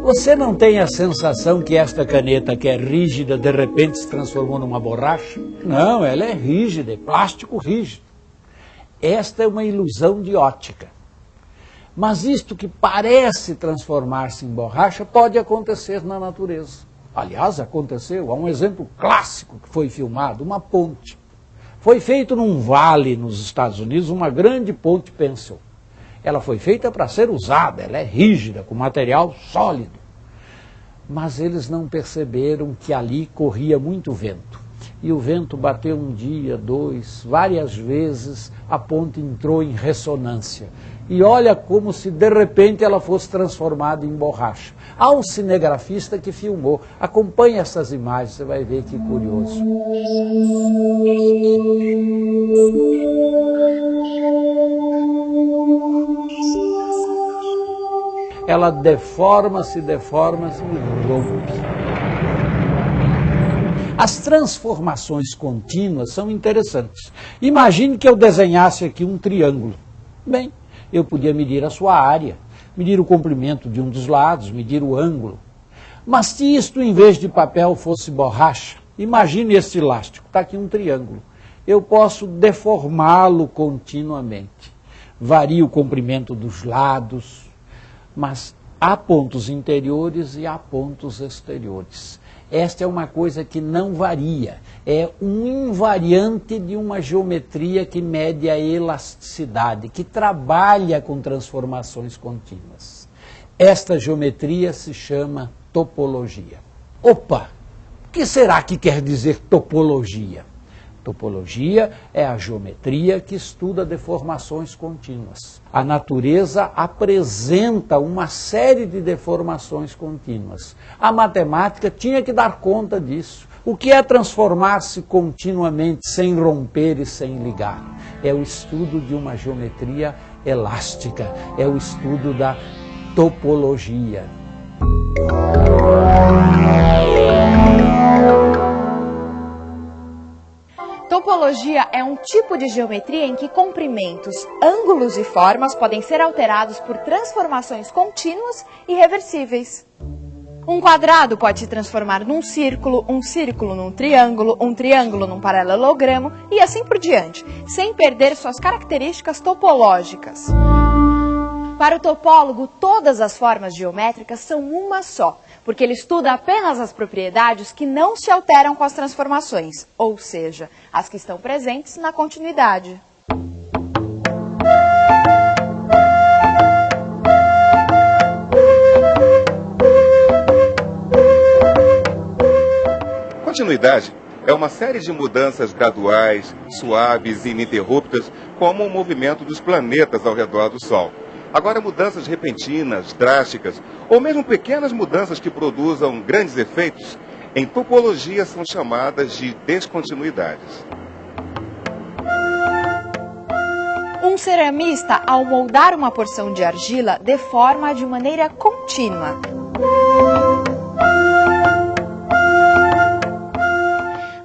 Você não tem a sensação que esta caneta, que é rígida, de repente se transformou numa borracha? Não, ela é rígida, é plástico rígido. Esta é uma ilusão de ótica. Mas isto que parece transformar-se em borracha pode acontecer na natureza. Aliás, aconteceu. Há um exemplo clássico que foi filmado, uma ponte. Foi feito num vale nos Estados Unidos, uma grande ponte Pencil. Ela foi feita para ser usada, ela é rígida, com material sólido. Mas eles não perceberam que ali corria muito vento. E o vento bateu um dia, dois, várias vezes, a ponte entrou em ressonância. E olha como se de repente ela fosse transformada em borracha. Há um cinegrafista que filmou. Acompanhe essas imagens, você vai ver que curioso. Ela deforma-se e rompe. As transformações contínuas são interessantes. Imagine que eu desenhasse aqui um triângulo. Bem, eu podia medir a sua área, medir o comprimento de um dos lados, medir o ângulo. Mas se isto, em vez de papel, fosse borracha, imagine este elástico, está aqui um triângulo. Eu posso deformá-lo continuamente. Varia o comprimento dos lados, mas há pontos interiores e há pontos exteriores. Esta é uma coisa que não varia, é um invariante de uma geometria que mede a elasticidade, que trabalha com transformações contínuas. Esta geometria se chama topologia. Opa! O que será que quer dizer topologia? Topologia é a geometria que estuda deformações contínuas. A natureza apresenta uma série de deformações contínuas. A matemática tinha que dar conta disso. O que é transformar-se continuamente sem romper e sem ligar? É o estudo de uma geometria elástica, é o estudo da topologia. Topologia é um tipo de geometria em que comprimentos, ângulos e formas podem ser alterados por transformações contínuas e reversíveis. Um quadrado pode se transformar num círculo, um círculo num triângulo, um triângulo num paralelogramo e assim por diante, sem perder suas características topológicas. Para o topólogo, todas as formas geométricas são uma só, porque ele estuda apenas as propriedades que não se alteram com as transformações, ou seja, as que estão presentes na continuidade. Continuidade é uma série de mudanças graduais, suaves e ininterruptas, como o movimento dos planetas ao redor do Sol. Agora, mudanças repentinas, drásticas, ou mesmo pequenas mudanças que produzam grandes efeitos, em topologia são chamadas de descontinuidades. Um ceramista, ao moldar uma porção de argila, deforma de maneira contínua.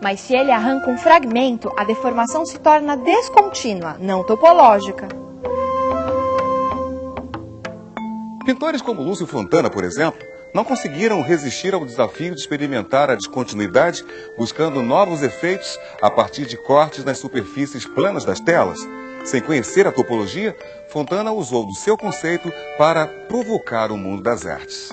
Mas se ele arranca um fragmento, a deformação se torna descontínua, não topológica. Pintores como Lúcio Fontana, por exemplo, não conseguiram resistir ao desafio de experimentar a descontinuidade, buscando novos efeitos a partir de cortes nas superfícies planas das telas. Sem conhecer a topologia, Fontana usou do seu conceito para provocar o mundo das artes.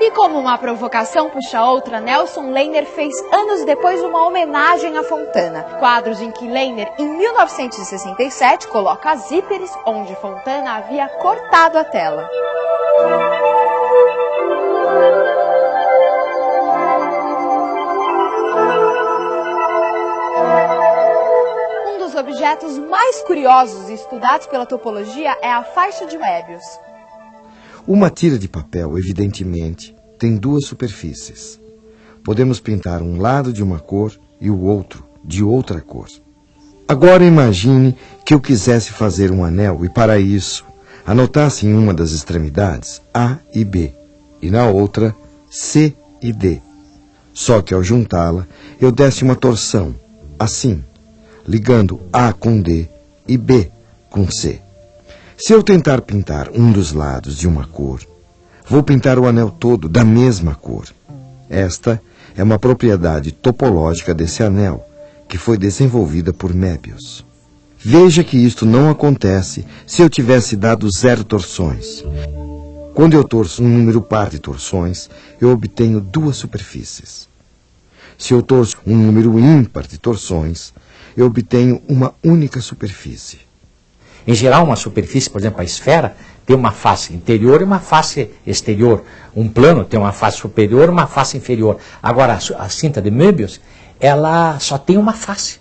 E como uma provocação puxa outra, Nelson Lehner fez anos depois uma homenagem a Fontana. Quadros em que Lehner, em 1967, coloca as zíperes onde Fontana havia cortado a tela. Um dos objetos mais curiosos e estudados pela topologia é a faixa de Möbius. Uma tira de papel, evidentemente, tem duas superfícies. Podemos pintar um lado de uma cor e o outro de outra cor. Agora imagine que eu quisesse fazer um anel e, para isso, anotasse em uma das extremidades A e B e na outra C e D. Só que ao juntá-la, eu desse uma torção assim, ligando A com D e B com C. Se eu tentar pintar um dos lados de uma cor, vou pintar o anel todo da mesma cor. Esta é uma propriedade topológica desse anel, que foi desenvolvida por Möbius. Veja que isto não acontece se eu tivesse dado 0 torções. Quando eu torço um número par de torções, eu obtenho 2 superfícies. Se eu torço um número ímpar de torções, eu obtenho uma única superfície. Em geral, uma superfície, por exemplo, a esfera, tem uma face interior e uma face exterior. Um plano tem uma face superior e uma face inferior. Agora, a cinta de Möbius, ela só tem uma face.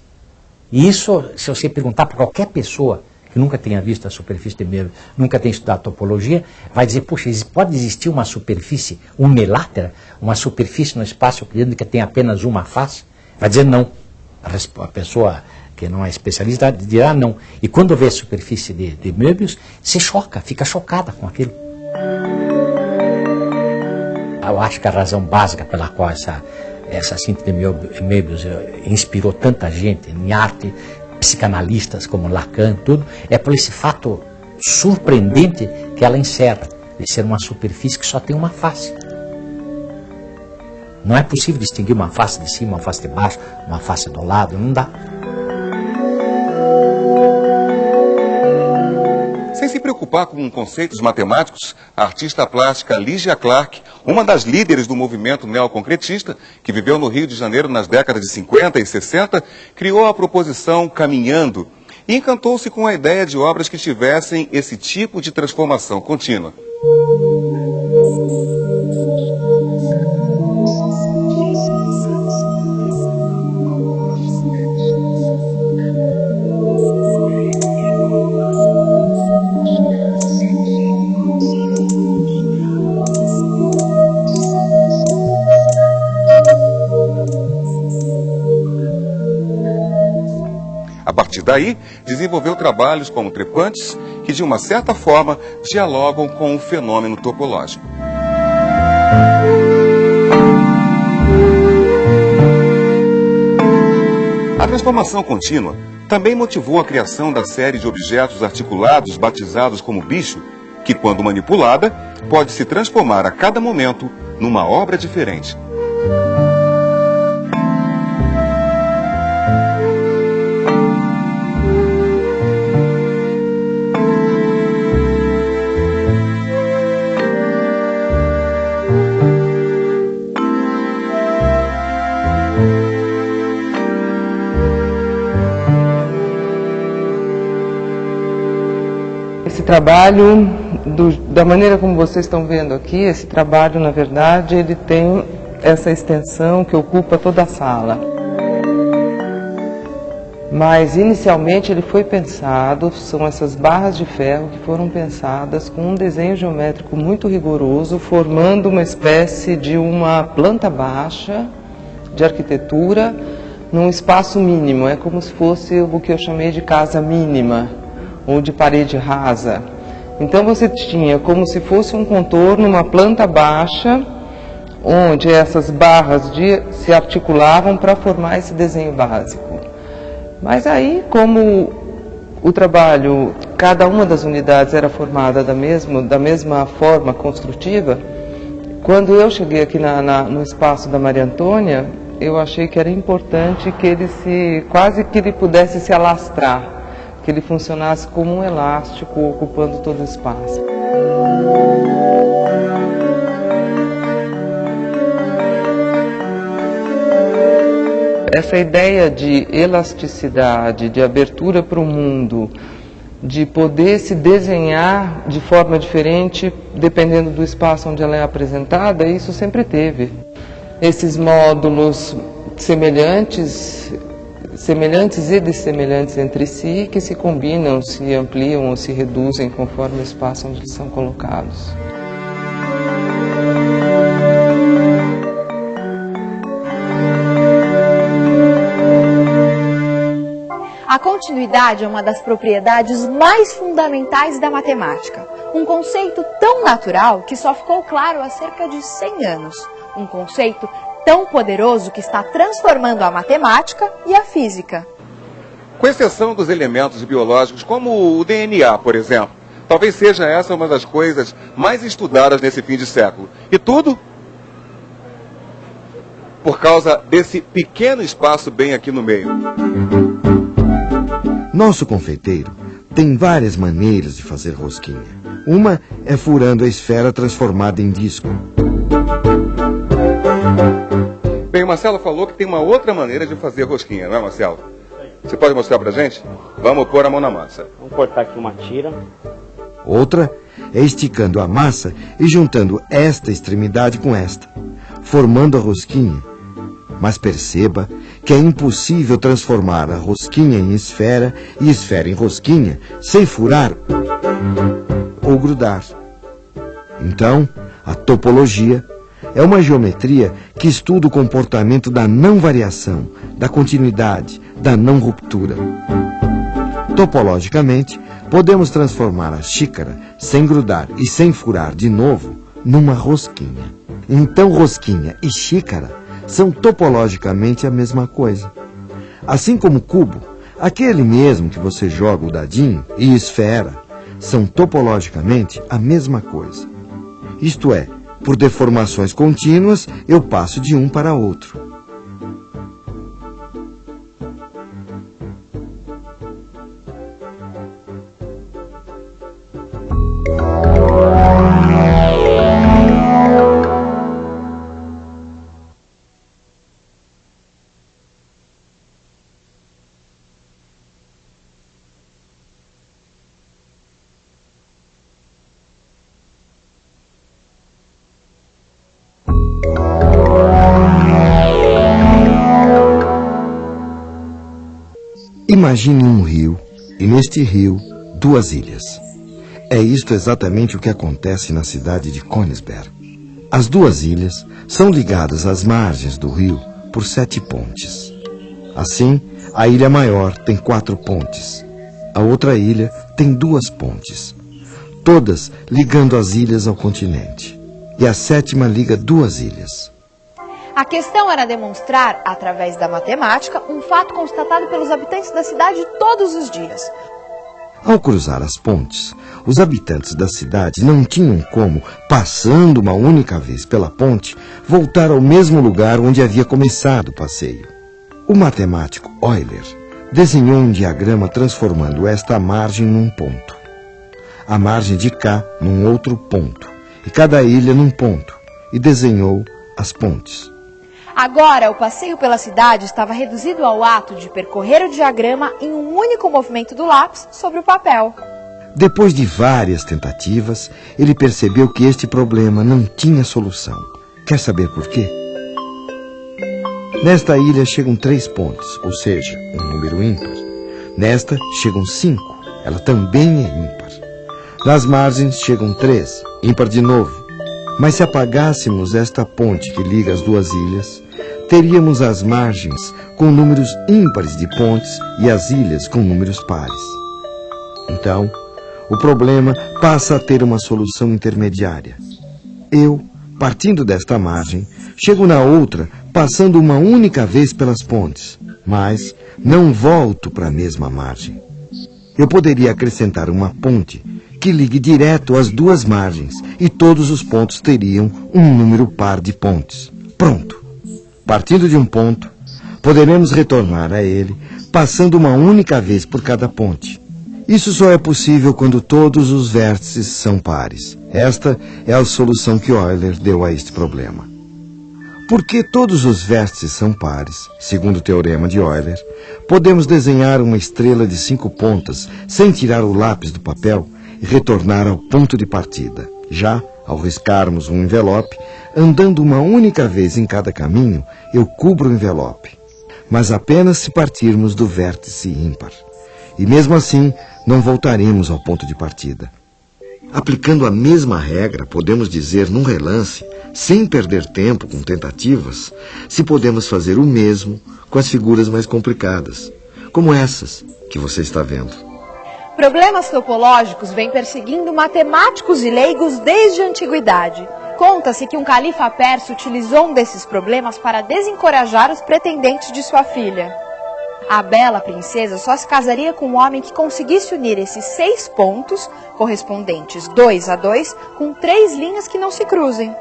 E isso, se você perguntar para qualquer pessoa que nunca tenha visto a superfície de Möbius, nunca tenha estudado topologia, vai dizer, puxa, pode existir uma superfície unilátera, uma superfície no espaço euclidiano que tem apenas uma face? Vai dizer não. A pessoa que não é especialista dirá não. E quando vê a superfície de Möbius, se choca, fica chocada com aquilo. Eu acho que a razão básica pela qual essa cinta de Möbius inspirou tanta gente em arte, psicanalistas como Lacan, tudo, é por esse fato surpreendente que ela encerra, de ser uma superfície que só tem uma face. Não é possível distinguir uma face de cima, uma face de baixo, uma face do lado, não dá. Sem se preocupar com conceitos matemáticos, a artista plástica Lygia Clark, uma das líderes do movimento neoconcretista, que viveu no Rio de Janeiro nas décadas de 50 e 60, criou a proposição Caminhando e encantou-se com a ideia de obras que tivessem esse tipo de transformação contínua. A partir daí, desenvolveu trabalhos como trepantes que, de uma certa forma, dialogam com o fenômeno topológico. A transformação contínua também motivou a criação da série de objetos articulados batizados como bicho, que, quando manipulada, pode se transformar a cada momento numa obra diferente. Esse trabalho, da maneira como vocês estão vendo aqui, esse trabalho, na verdade, ele tem essa extensão que ocupa toda a sala. Mas, inicialmente, ele foi pensado, são essas barras de ferro que foram pensadas com um desenho geométrico muito rigoroso, formando uma espécie de uma planta baixa de arquitetura num espaço mínimo. É como se fosse o que eu chamei de casa mínima, ou de parede rasa. Então você tinha como se fosse um contorno, uma planta baixa, onde essas barras se articulavam para formar esse desenho básico. Mas aí, como o trabalho, cada uma das unidades era formada da mesma forma construtiva, quando eu cheguei aqui no espaço da Maria Antônia, eu achei que era importante que ele quase que ele pudesse se alastrar, que ele funcionasse como um elástico ocupando todo o espaço. Essa ideia de elasticidade, de abertura para o mundo, de poder se desenhar de forma diferente dependendo do espaço onde ela é apresentada, isso sempre teve. Esses módulos semelhantes e dessemelhantes entre si, que se combinam, se ampliam ou se reduzem conforme o espaço onde eles são colocados. A continuidade é uma das propriedades mais fundamentais da matemática. Um conceito tão natural que só ficou claro há cerca de 100 anos. Um conceito tão poderoso que está transformando a matemática e a física. Com exceção dos elementos biológicos, como o DNA, por exemplo. Talvez seja essa uma das coisas mais estudadas nesse fim de século. E tudo por causa desse pequeno espaço bem aqui no meio. Nosso confeiteiro tem várias maneiras de fazer rosquinha. Uma é furando a esfera transformada em disco. Bem, o Marcelo falou que tem uma outra maneira de fazer rosquinha, não é, Marcelo? Você pode mostrar pra gente? Vamos pôr a mão na massa. Vamos cortar aqui uma tira. Outra é esticando a massa e juntando esta extremidade com esta, formando a rosquinha. Mas perceba que é impossível transformar a rosquinha em esfera e esfera em rosquinha sem furar ou grudar. Então, a topologia é uma geometria que estuda o comportamento da não variação, da continuidade, da não ruptura. Topologicamente, podemos transformar a xícara, sem grudar e sem furar de novo, numa rosquinha. Então, rosquinha e xícara são topologicamente a mesma coisa. Assim como cubo, aquele mesmo que você joga o dadinho, e esfera, são topologicamente a mesma coisa. Isto é, por deformações contínuas, eu passo de um para outro. Imagine um rio, e neste rio, duas ilhas. É isto exatamente o que acontece na cidade de Königsberg. As duas ilhas são ligadas às margens do rio por 7 pontes. Assim, a ilha maior tem 4 pontes. A outra ilha tem 2 pontes. Todas ligando as ilhas ao continente. E a 7ª liga 2 ilhas. A questão era demonstrar, através da matemática, um fato constatado pelos habitantes da cidade todos os dias. Ao cruzar as pontes, os habitantes da cidade não tinham como, passando uma única vez pela ponte, voltar ao mesmo lugar onde havia começado o passeio. O matemático Euler desenhou um diagrama transformando esta margem num ponto, a margem de cá num outro ponto, e cada ilha num ponto, e desenhou as pontes. Agora, o passeio pela cidade estava reduzido ao ato de percorrer o diagrama em um único movimento do lápis sobre o papel. Depois de várias tentativas, ele percebeu que este problema não tinha solução. Quer saber por quê? Nesta ilha chegam 3 pontes, ou seja, um número ímpar. Nesta chegam 5, ela também é ímpar. Nas margens chegam 3, ímpar de novo. Mas se apagássemos esta ponte que liga as duas ilhas, teríamos as margens com números ímpares de pontes e as ilhas com números pares. Então, o problema passa a ter uma solução intermediária. Eu, partindo desta margem, chego na outra, passando uma única vez pelas pontes, mas não volto para a mesma margem. Eu poderia acrescentar uma ponte que ligue direto às duas margens e todos os pontos teriam um número par de pontes. Pronto! Partindo de um ponto, poderemos retornar a ele, passando uma única vez por cada ponte. Isso só é possível quando todos os vértices são pares. Esta é a solução que Euler deu a este problema. Porque todos os vértices são pares, segundo o teorema de Euler, podemos desenhar uma estrela de 5 pontas sem tirar o lápis do papel e retornar ao ponto de partida. Já, ao riscarmos um envelope, andando uma única vez em cada caminho, eu cubro o envelope. Mas apenas se partirmos do vértice ímpar. E mesmo assim, não voltaremos ao ponto de partida. Aplicando a mesma regra, podemos dizer num relance, sem perder tempo com tentativas, se podemos fazer o mesmo com as figuras mais complicadas, como essas que você está vendo. Problemas topológicos vêm perseguindo matemáticos e leigos desde a antiguidade. Conta-se que um califa persa utilizou um desses problemas para desencorajar os pretendentes de sua filha. A bela princesa só se casaria com um homem que conseguisse unir esses 6 pontos, correspondentes 2 a 2, com 3 linhas que não se cruzem.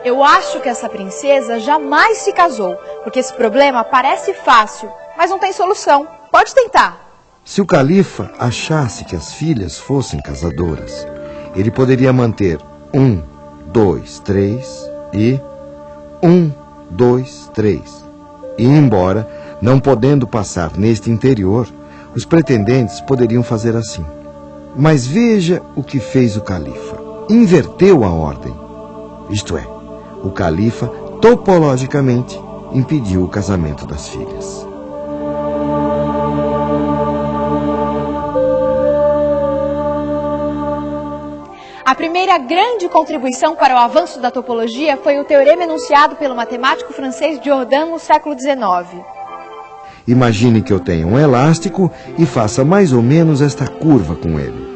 Eu acho que essa princesa jamais se casou, porque esse problema parece fácil, mas não tem solução. Pode tentar. Se o califa achasse que as filhas fossem casadoras, ele poderia manter 1, 2, 3 e 1, 2, 3. E embora, não podendo passar neste interior, os pretendentes poderiam fazer assim. Mas veja o que fez o califa. Inverteu a ordem. Isto é, o califa, topologicamente, impediu o casamento das filhas. A primeira grande contribuição para o avanço da topologia foi o teorema enunciado pelo matemático francês Jordan no século XIX. Imagine que eu tenha um elástico e faça mais ou menos esta curva com ele.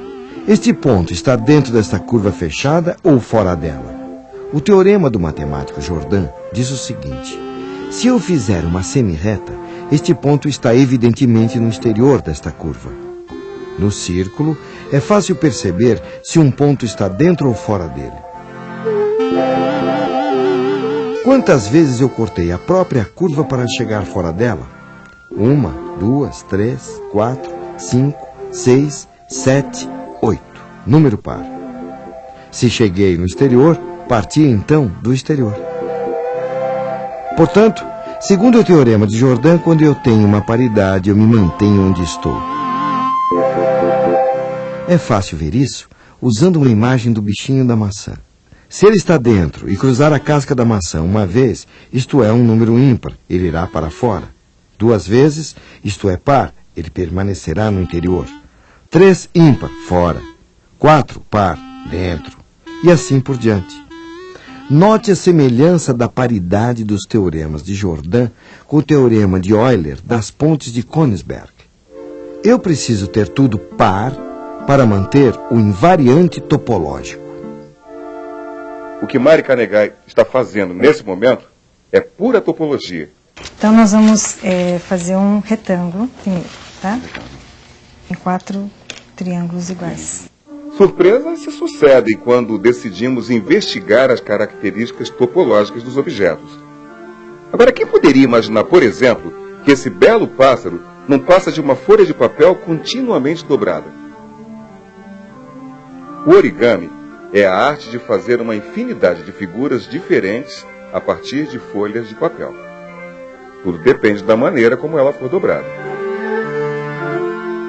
Este ponto está dentro desta curva fechada ou fora dela? O teorema do matemático Jordan diz o seguinte: se eu fizer uma semi-reta, este ponto está evidentemente no exterior desta curva. No círculo, é fácil perceber se um ponto está dentro ou fora dele. Quantas vezes eu cortei a própria curva para chegar fora dela? 1, 2, 3, 4, 5, 6, 7, 8. Número par. Se cheguei no exterior, parti então do exterior. Portanto, segundo o teorema de Jordan, quando eu tenho uma paridade, eu me mantenho onde estou. É fácil ver isso usando uma imagem do bichinho da maçã. Se ele está dentro e cruzar a casca da maçã uma vez, isto é um número ímpar, ele irá para fora. 2 vezes, isto é par, ele permanecerá no interior. 3 ímpar, fora. 4 par, dentro. E assim por diante. Note a semelhança da paridade dos teoremas de Jordan com o teorema de Euler das pontes de Königsberg. Eu preciso ter tudo par para manter o invariante topológico. O que Mari Canegai está fazendo nesse momento é pura topologia. Então nós vamos fazer um retângulo primeiro, tá? Em 4 triângulos iguais. Surpresas se sucedem quando decidimos investigar as características topológicas dos objetos. Agora, quem poderia imaginar, por exemplo, que esse belo pássaro não passa de uma folha de papel continuamente dobrada? O origami é a arte de fazer uma infinidade de figuras diferentes a partir de folhas de papel. Tudo depende da maneira como ela for dobrada.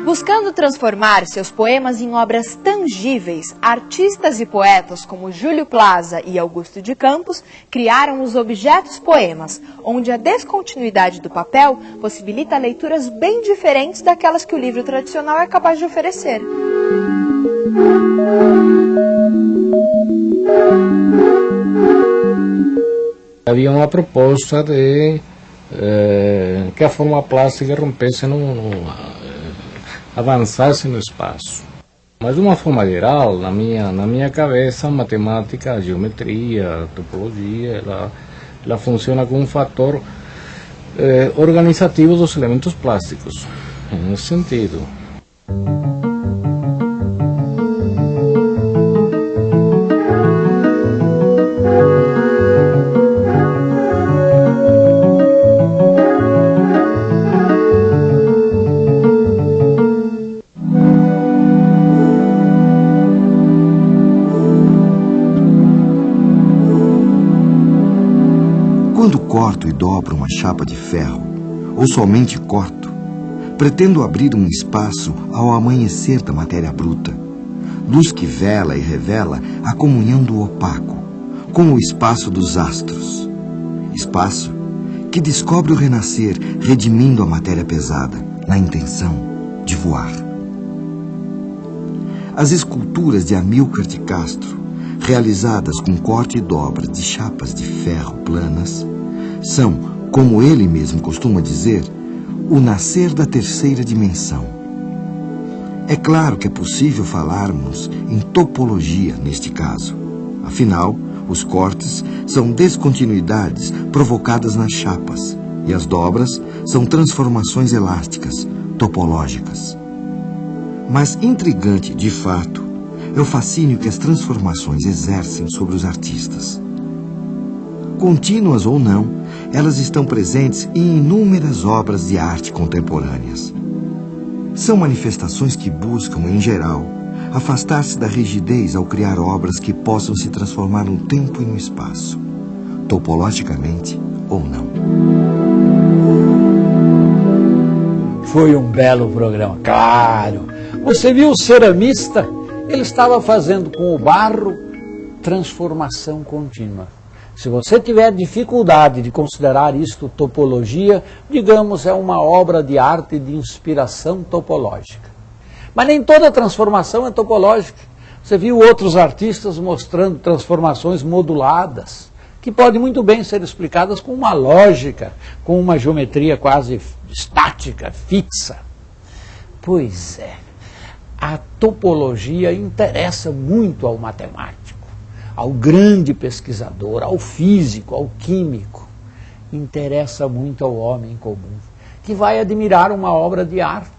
Buscando transformar seus poemas em obras tangíveis, artistas e poetas como Júlio Plaza e Augusto de Campos criaram os objetos poemas, onde a descontinuidade do papel possibilita leituras bem diferentes daquelas que o livro tradicional é capaz de oferecer. Havia uma proposta de que a forma plástica rompesse, avançasse no espaço. Mas de uma forma geral, na minha cabeça, a matemática, a geometria, a topologia, ela funciona como um fator organizativo dos elementos plásticos, nesse sentido. Quando corto e dobro uma chapa de ferro, ou somente corto, pretendo abrir um espaço ao amanhecer da matéria bruta, luz que vela e revela a comunhão do opaco com o espaço dos astros, espaço que descobre o renascer redimindo a matéria pesada, na intenção de voar. As esculturas de Amílcar de Castro, realizadas com corte e dobra de chapas de ferro planas, são, como ele mesmo costuma dizer, o nascer da terceira dimensão. É claro que é possível falarmos em topologia neste caso. Afinal, Os cortes são descontinuidades provocadas nas chapas e as dobras são transformações elásticas, topológicas. Mas intrigante, de fato, é o fascínio que as transformações exercem sobre os artistas. Contínuas ou não, elas estão presentes em inúmeras obras de arte contemporâneas. São manifestações que buscam, em geral, afastar-se da rigidez ao criar obras que possam se transformar no tempo e no espaço, topologicamente ou não. Foi um belo programa, claro. Você viu o ceramista? Ele estava fazendo com o barro transformação contínua. Se você tiver dificuldade de considerar isto topologia, digamos, é uma obra de arte de inspiração topológica. Mas nem toda transformação é topológica. Você viu outros artistas mostrando transformações moduladas, que podem muito bem ser explicadas com uma lógica, com uma geometria quase estática, fixa. Pois é, a topologia interessa muito ao matemático, ao grande pesquisador, ao físico, ao químico. Interessa muito ao homem comum, que vai admirar uma obra de arte.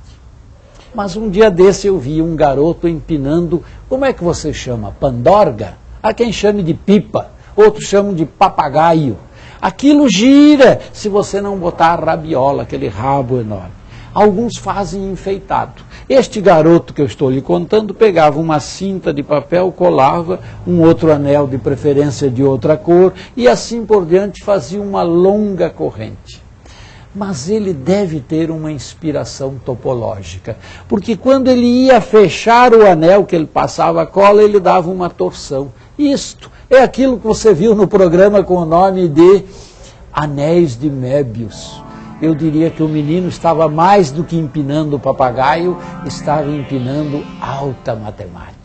Mas um dia desse eu vi um garoto empinando, como é que você chama? Pandorga? Há quem chame de pipa, outros chamam de papagaio. Aquilo gira se você não botar a rabiola, aquele rabo enorme. Alguns fazem enfeitado. Este garoto que eu estou lhe contando pegava uma cinta de papel, colava um outro anel de preferência de outra cor e assim por diante fazia uma longa corrente. Mas ele deve ter uma inspiração topológica, porque quando ele ia fechar o anel que ele passava a cola, ele dava uma torção. Isto é aquilo que você viu no programa com o nome de Anéis de Möbius. Eu diria que o menino estava mais do que empinando o papagaio, estava empinando alta matemática.